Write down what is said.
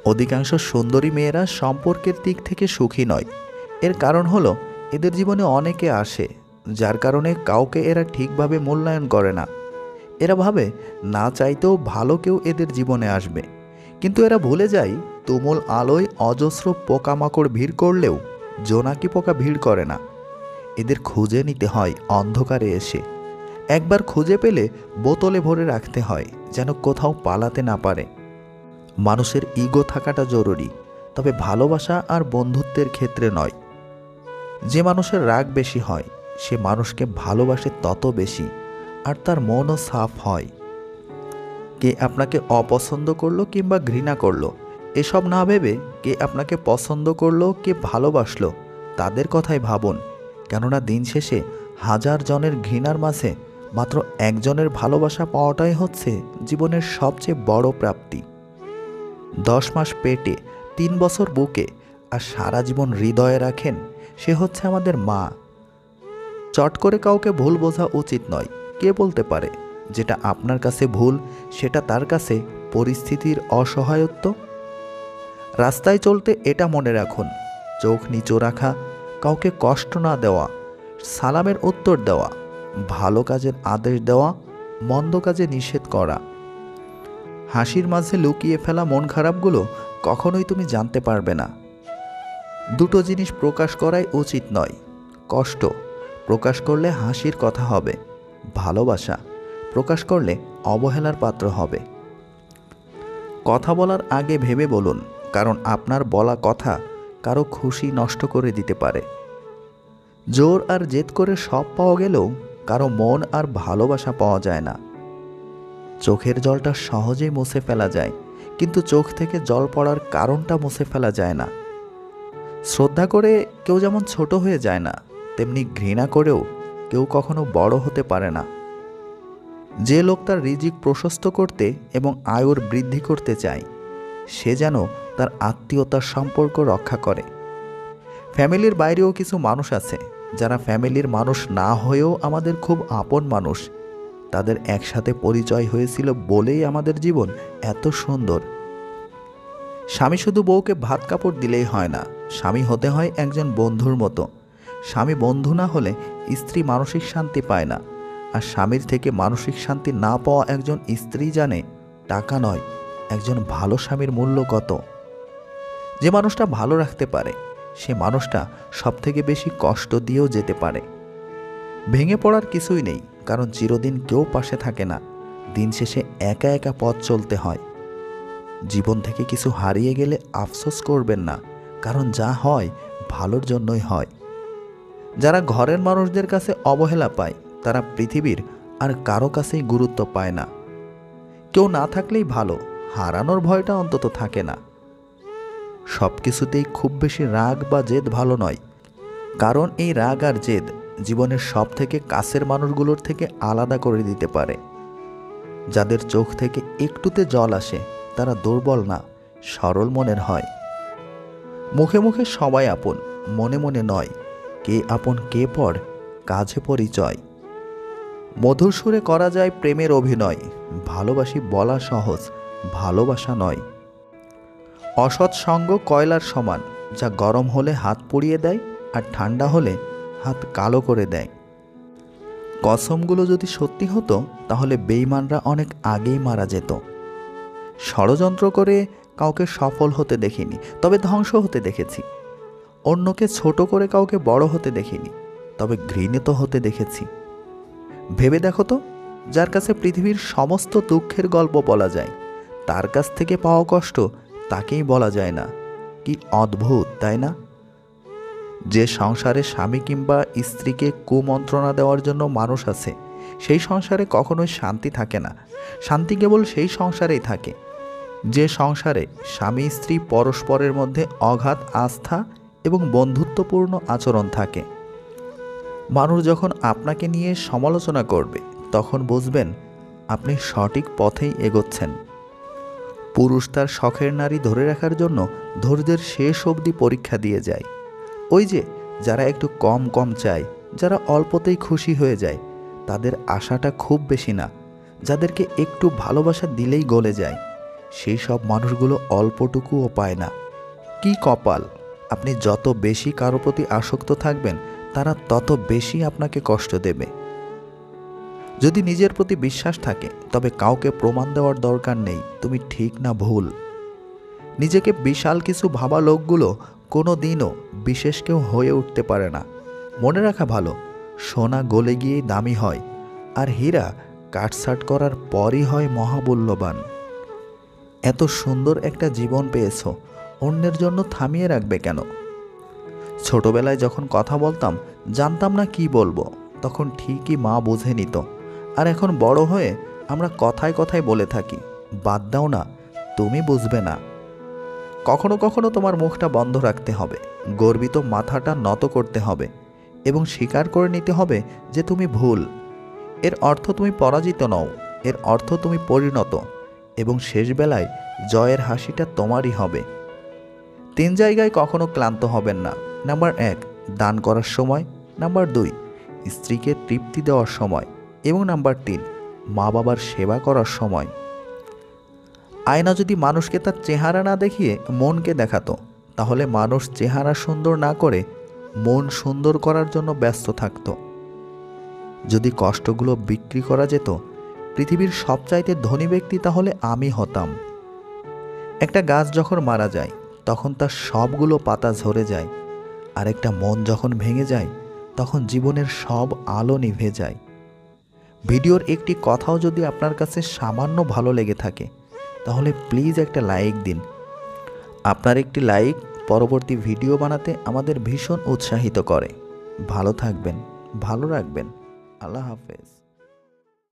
অধিকাংশ সুন্দরী মেয়েরা সম্পর্কের দিক থেকে সুখী নয়। এর কারণ হলো এদের জীবনে অনেকে আসে, যার কারণে কাউকে এরা ঠিকভাবে মূল্যায়ন করে না। এরা ভাবে না চাইতেও ভালো কেউ এদের জীবনে আসবে, কিন্তু এরা ভুলে যায় তুমুল আলোয় অজস্র পোকামাকড় ভিড় করলেও জোনাকি পোকা ভিড় করে না। এদের খুঁজে নিতে হয় অন্ধকারে এসে। একবার খুঁজে পেলে বোতলে ভরে রাখতে হয়, যেন কোথাও পালাতে না পারে। মানুষের ইগো থাকাটা জরুরি, তবে ভালোবাসা আর বন্ধুত্বের ক্ষেত্রে নয়। যে মানুষের রাগ বেশি হয় সে মানুষকে ভালোবাসে তত বেশি, আর তার মনও সাফ হয়। কে আপনাকে অপছন্দ করলো কিংবা ঘৃণা করলো, এসব না ভেবে কে আপনাকে পছন্দ করলো, কে ভালোবাসলো, তাদের কথাই ভাবুন। কেননা দিন শেষে হাজার জনের ঘৃণার মাঝে মাত্র একজনের ভালোবাসা পাওয়াটাই হচ্ছে জীবনের সবচেয়ে বড় প্রাপ্তি। 10 মাস পেটে, 3 বছর বুকে, আর সারা জীবন হৃদয়ে রাখেন, সে হচ্ছে আমাদের মা। চট করে কাউকে ভুল বোঝা উচিত নয়। কে বলতে পারে যেটা আপনার কাছে ভুল সেটা তার কাছে পরিস্থিতির অসহায়ত্ব? রাস্তায় চলতে এটা মনে রাখুন, চোখ নিচু রাখা, কাউকে কষ্ট না দেওয়া, সালামের উত্তর দেওয়া, ভালো কাজের আদেশ দেওয়া, মন্দ কাজে নিষেধ করা। হাসির মাঝে লুকিয়ে ফেলা মন খারাপগুলো কখনোই তুমি জানতে পারবে না। দুটো জিনিস প্রকাশ করাই উচিত নয়। কষ্ট প্রকাশ করলে হাসির কথা হবে, ভালোবাসা প্রকাশ করলে অবহেলার পাত্র হবে। কথা বলার আগে ভেবে বলুন, কারণ আপনার বলা কথা কারো খুশি নষ্ট করে দিতে পারে। জোর আর জেদ করে সব পাওয়া গেলেও কারো মন আর ভালোবাসা পাওয়া যায় না। চোখের জলটা সহজেই মুছে ফেলা যায়, কিন্তু চোখ থেকে জল পড়ার কারণটা মুছে ফেলা যায় না। শ্রদ্ধা করে কেউ যেমন ছোট হয়ে যায় না, তেমনি ঘৃণা করেও কেউ কখনো বড় হতে পারে না। যে লোক তার রিজিক প্রশস্ত করতে এবং আয়ুর বৃদ্ধি করতে চায়, সে যেন তার আত্মীয়তার সম্পর্ক রক্ষা করে। ফ্যামিলির বাইরেও কিছু মানুষ আছে যারা ফ্যামিলির মানুষ না হয়েও আমাদের খুব আপন মানুষ। তাদের একসাথে পরিচয় হয়েছিল বলেই আমাদের জীবন এত সুন্দর। স্বামী শুধু বউকে ভাত কাপড় দিলেই হয় না, স্বামী হতে হয় একজন বন্ধুর মতো। স্বামী বন্ধু না হলে স্ত্রী মানসিক শান্তি পায় না, আর স্বামীর থেকে মানসিক শান্তি না পাওয়া একজন স্ত্রী জানে টাকা নয়, একজন ভালো স্বামীর মূল্য কত। যে মানুষটা ভালো রাখতে পারে সে মানুষটা সবথেকে বেশি কষ্ট দিয়েও যেতে পারে। ভেঙে পড়ার কিছুই নেই, কারণ চিরদিন কেউ পাশে থাকে না। দিন শেষে একা একা পথ চলতে হয়। জীবন থেকে কিছু হারিয়ে গেলে আফসোস করবেন না, কারণ যা হয় ভালোর জন্যই হয়। যারা ঘরের মানুষদের কাছে অবহেলা পায় তারা পৃথিবীর আর কারো কাছেই গুরুত্ব পায় না। কেউ না থাকলেই ভালো, হারানোর ভয়টা অন্তত থাকে না। সব কিছুতেই খুব বেশি রাগ বা জেদ ভালো নয়, কারণ এই রাগ আর জেদ জীবনের সব থেকে কাছের মানুষগুলোর থেকে আলাদা করে দিতে পারে। যাদের চোখ থেকে একটুতে জল আসে তারা দুর্বল না, সরল মনের হয়। মুখে মুখে সবাই আপন, মনে মনে নয়। কে আপন কে পর, কাজে পরিচয়। মধুর সুরে করা যায় প্রেমের অভিনয়, ভালোবাসি বলা সহজ, ভালোবাসা নয়। অসৎ সঙ্গ কয়লার সমান, যা গরম হলে হাত পুড়িয়ে দেয় আর ঠান্ডা হলে হাত কালো করে দেয়। কসমগুলো যদি সত্যি হতো তাহলে বেঈমানরা অনেক আগেই মারা যেত। ষড়যন্ত্র করে কাউকে সফল হতে দেখিনি, তবে ধ্বংস হতে দেখেছি। অন্যকে ছোট করে কাউকে বড় হতে দেখিনি, তবে ঘৃণিত হতে দেখেছি। ভেবে দেখো তো, যার কাছে পৃথিবীর সমস্ত দুঃখের গল্প বলা যায়, তার কাছ থেকে পাওয়া কষ্ট তাকেই বলা যায় না। কি অদ্ভুত, তাই না? যে সংসারে স্বামী কিংবা স্ত্রীকে কুমন্ত্রণা দেওয়ার জন্য মানুষ আছে, সেই সংসারে কখনোই শান্তি থাকে না। শান্তি কেবল সেই সংসারেই থাকে যে সংসারে স্বামী স্ত্রী পরস্পরের মধ্যে অগাধ আস্থা এবং বন্ধুত্বপূর্ণ আচরণ থাকে। মানুষ যখন আপনাকে নিয়ে সমালোচনা করবে তখন বুঝবেন আপনি সঠিক পথেই এগোচ্ছেন। পুরুষ তার শখের নারী ধরে রাখার জন্য ধৈর্যের শেষ অবধি পরীক্ষা দিয়ে যায়। ওই যে যারা একটু কম কম চায়, যারা অল্পতেই খুশি হয়ে যায়, তাদের আশাটা খুব বেশি না। যাদেরকে একটু ভালোবাসা দিলেই গলে যায়, সেই সব মানুষগুলো অল্পটুকুও পায় না। কি কপাল! আপনি যত বেশি কারো প্রতি আসক্ত থাকবেন, তারা তত বেশি আপনাকে কষ্ট দেবে। যদি নিজের প্রতি বিশ্বাস থাকে, তবে কাউকে প্রমাণ দেওয়ার দরকার নেই তুমি ঠিক না ভুল। নিজেকে বিশাল কিছু ভাবা লোকগুলো কোনো দিনও বিশেষ কেউ হয়ে উঠতে পারে না। মনে রাখা ভালো, সোনা গলে গিয়েই দামি হয়, আর হীরা কাটছাঁট করার পরই হয় মহামূল্যবান। এত সুন্দর একটা জীবন পেয়েছ, অন্যের জন্য থামিয়ে রাখবে কেন? ছোটবেলায় যখন কথা বলতাম, জানতাম না কি বলবো, তখন ঠিকই মা বুঝে নিত। আর এখন বড় হয়ে আমরা কথায় কথায় বলে থাকি, বাদ দাও না, তুমি বুঝবে না। কখনো কখনো তোমার মুখটা বন্ধ রাখতে হবে, গর্বিত মাথাটা নত করতে হবে এবং স্বীকার করে নিতে হবে যে তুমি ভুল। এর অর্থ তুমি পরাজিত নও, এর অর্থ তুমি পরিণত, এবং শেষ বেলায় জয়ের হাসিটা তোমারই হবে। 3 জায়গায় কখনো ক্লান্ত হবেন না। নাম্বার 1, দান করার সময়। নাম্বার 2, স্ত্রীকে তৃপ্তি দেওয়ার সময়। এবং নাম্বার 3, মা বাবার সেবা করার সময়। আয়না যদি মানুষকে তার চেহারা না দেখিয়ে মনকে দেখাতো, তাহলে মানুষ চেহারা সুন্দর না করে মন সুন্দর করার জন্য ব্যস্ত থাকত। যদি কষ্টগুলো বিক্রি করা যেত, পৃথিবীর সবচাইতে ধনী ব্যক্তি তাহলে আমি হতাম। একটা গাছ যখন মারা যায়, তখন তার সবগুলো পাতা ঝরে যায়, আর একটা মন যখন ভেঙে যায়, তখন জীবনের সব আলো নিভে যায়। ভিডিওর একটি কথাও যদি আপনার কাছে সামান্য ভালো লেগে থাকে, তাহলে প্লিজ একটা লাইক দিন। আপনার একটি লাইক পরবর্তী ভিডিও বানাতে আমাদের ভীষণ উৎসাহিত করে। ভালো থাকবেন, ভালো রাখবেন। আল্লাহ হাফেজ।